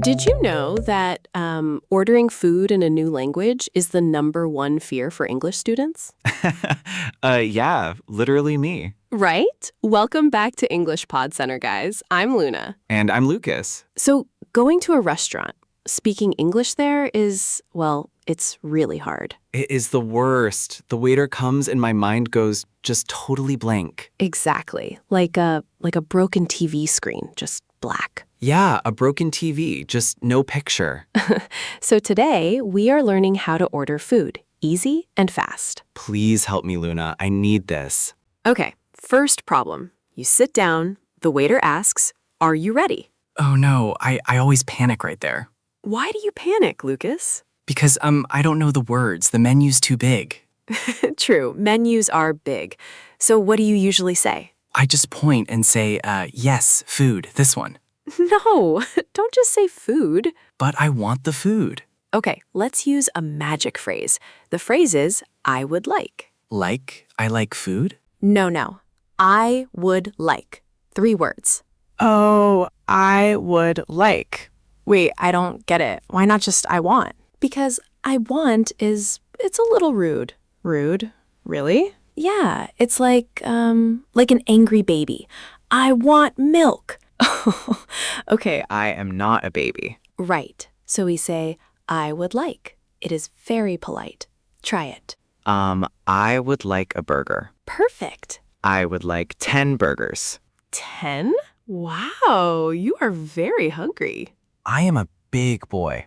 Did you know that ordering food in a new language is the #1 fear for English students? Yeah, literally me. Right? Welcome back to English Pod Center, guys. I'm Luna. And I'm Lucas. So, going to a restaurant, speaking English there is, well, it's really hard. It is the worst. The waiter comes and my mind goes just totally blank. Exactly. Like a broken TV screen, just black. Yeah, a broken TV, just no picture. So today, we are learning how to order food, easy and fast. Please help me, Luna. I need this. Okay, first problem. You sit down, the waiter asks, "Are you ready?" Oh no, I always panic right there. Why do you panic, Lucas? Because I don't know the words. The menu's too big. True, menus are big. So what do you usually say? I just point and say, yes, food, this one. No, don't just say food. But I want the food. Okay, let's use a magic phrase. The phrase is, I would like. Like, I like food? No. I would like. 3 words. Oh, I would like. Wait, I don't get it. Why not just I want? Because I want it's a little rude. Rude? Really? Yeah, it's like an angry baby. I want milk. Okay, I am not a baby. Right. So we say, I would like. It is very polite. Try it. I would like a burger. Perfect. I would like 10 burgers. 10? Wow, you are very hungry. I am a big boy.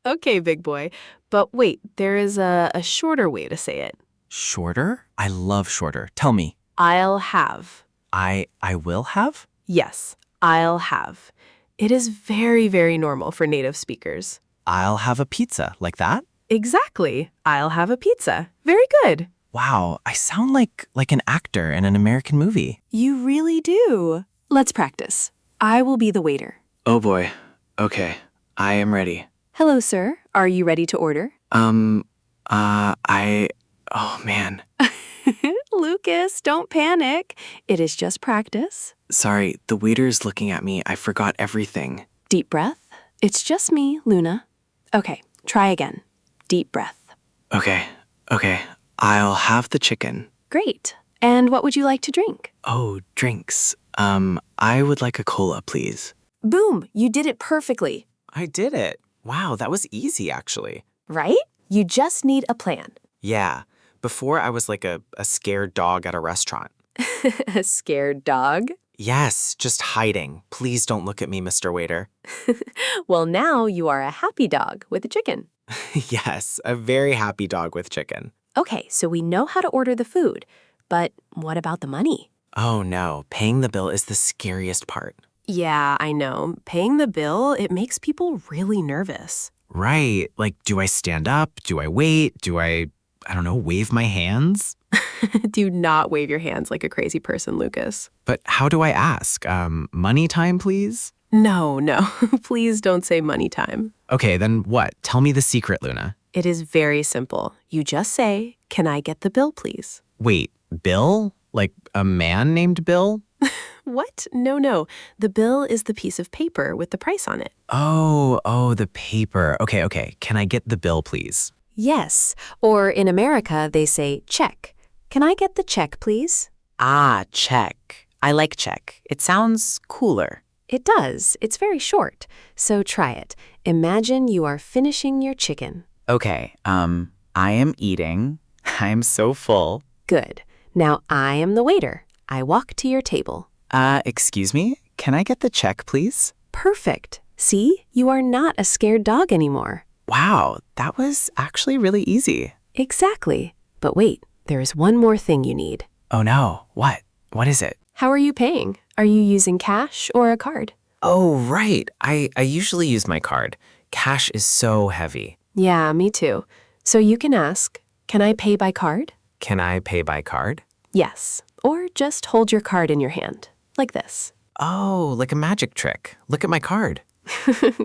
Okay, big boy. But wait, there is a shorter way to say it. Shorter? I love shorter. Tell me. I'll have. I will have? Yes, I'll have. It is very, very normal for native speakers. I'll have a pizza, like that? Exactly. I'll have a pizza. Very good. Wow, I sound like an actor in an American movie. You really do. Let's practice. I will be the waiter. Oh boy. Okay, I am ready. Hello, sir. Are you ready to order? Oh man. Lucas, don't panic. It is just practice. Sorry, the waiter is looking at me. I forgot everything. Deep breath. It's just me, Luna. Okay, try again. Deep breath. Okay. I'll have the chicken. Great. And what would you like to drink? Oh, drinks. I would like a cola, please. Boom, you did it perfectly. I did it. Wow, that was easy, actually. Right? You just need a plan. Yeah, before I was like a scared dog at a restaurant. A scared dog? Yes, just hiding. Please don't look at me, Mr. Waiter. Well, now you are a happy dog with a chicken. Yes, a very happy dog with chicken. Okay, so we know how to order the food. But what about the money? Oh no, paying the bill is the scariest part. Yeah, I know. Paying the bill, it makes people really nervous. Right, like do I stand up? Do I wait? Do I don't know, wave my hands? Do not wave your hands like a crazy person, Lucas. But how do I ask? Money time, please? No. Please don't say money time. Okay, then what? Tell me the secret, Luna. It is very simple. You just say, "Can I get the bill, please?" Wait, Bill? Like a man named Bill? What? No. The bill is the piece of paper with the price on it. Oh, the paper. Okay. Can I get the bill, please? Yes. Or in America, they say check. Can I get the check, please? Ah, check. I like check. It sounds cooler. It does. It's very short. So try it. Imagine you are finishing your chicken. Okay, I am eating. I'm so full. Good. Now I am the waiter. I walk to your table. Excuse me? Can I get the check, please? Perfect. See? You are not a scared dog anymore. Wow, that was actually really easy. Exactly. But wait, there is one more thing you need. Oh no, what? What is it? How are you paying? Are you using cash or a card? Oh, right. I usually use my card. Cash is so heavy. Yeah, me too. So you can ask, "Can I pay by card?" Can I pay by card? Yes. Or just hold your card in your hand, like this. Oh, like a magic trick. Look at my card.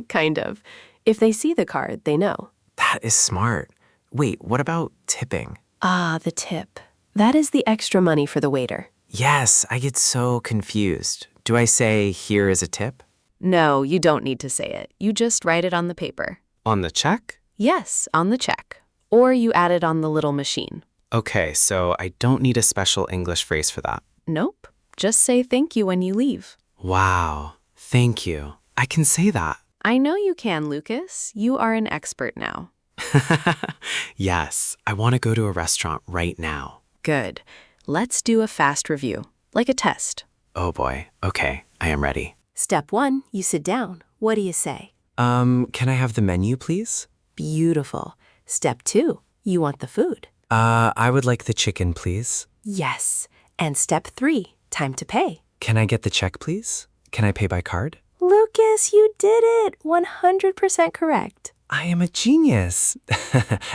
Kind of. If they see the card, they know. That is smart. Wait, what about tipping? Ah, the tip. That is the extra money for the waiter. Yes, I get so confused. Do I say, here is a tip? No, you don't need to say it. You just write it on the paper. On the check? Yes, on the check. Or you add it on the little machine. Okay, so I don't need a special English phrase for that. Nope. Just say thank you when you leave. Wow, thank you. I can say that. I know you can, Lucas. You are an expert now. Yes, I want to go to a restaurant right now. Good. Let's do a fast review, like a test. Oh boy, okay, I am ready. Step 1, you sit down. What do you say? Can I have the menu, please? Beautiful. Step 2, you want the food. I would like the chicken, please. Yes. And step 3, time to pay. Can I get the check, please? Can I pay by card? Lucas, you did it! 100% correct. I am a genius.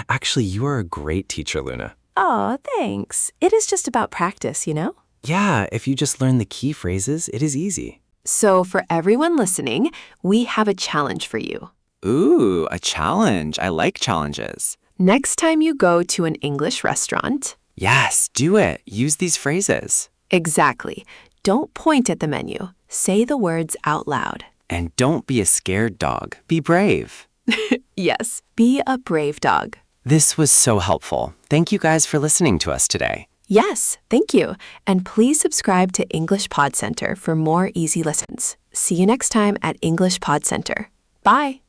Actually, you are a great teacher, Luna. Aw, thanks. It is just about practice, you know? Yeah, if you just learn the key phrases, it is easy. So for everyone listening, we have a challenge for you. Ooh, a challenge. I like challenges. Next time you go to an English restaurant, Yes, do it. Use these phrases. exactly, don't point at the menu. Say the words out loud. And don't be a scared dog. Be brave. Yes, be a brave dog. This was so helpful. Thank you guys for listening to us today. Yes, thank you. And please subscribe to English Pod Center for more easy lessons. See you next time at English Pod Center. Bye.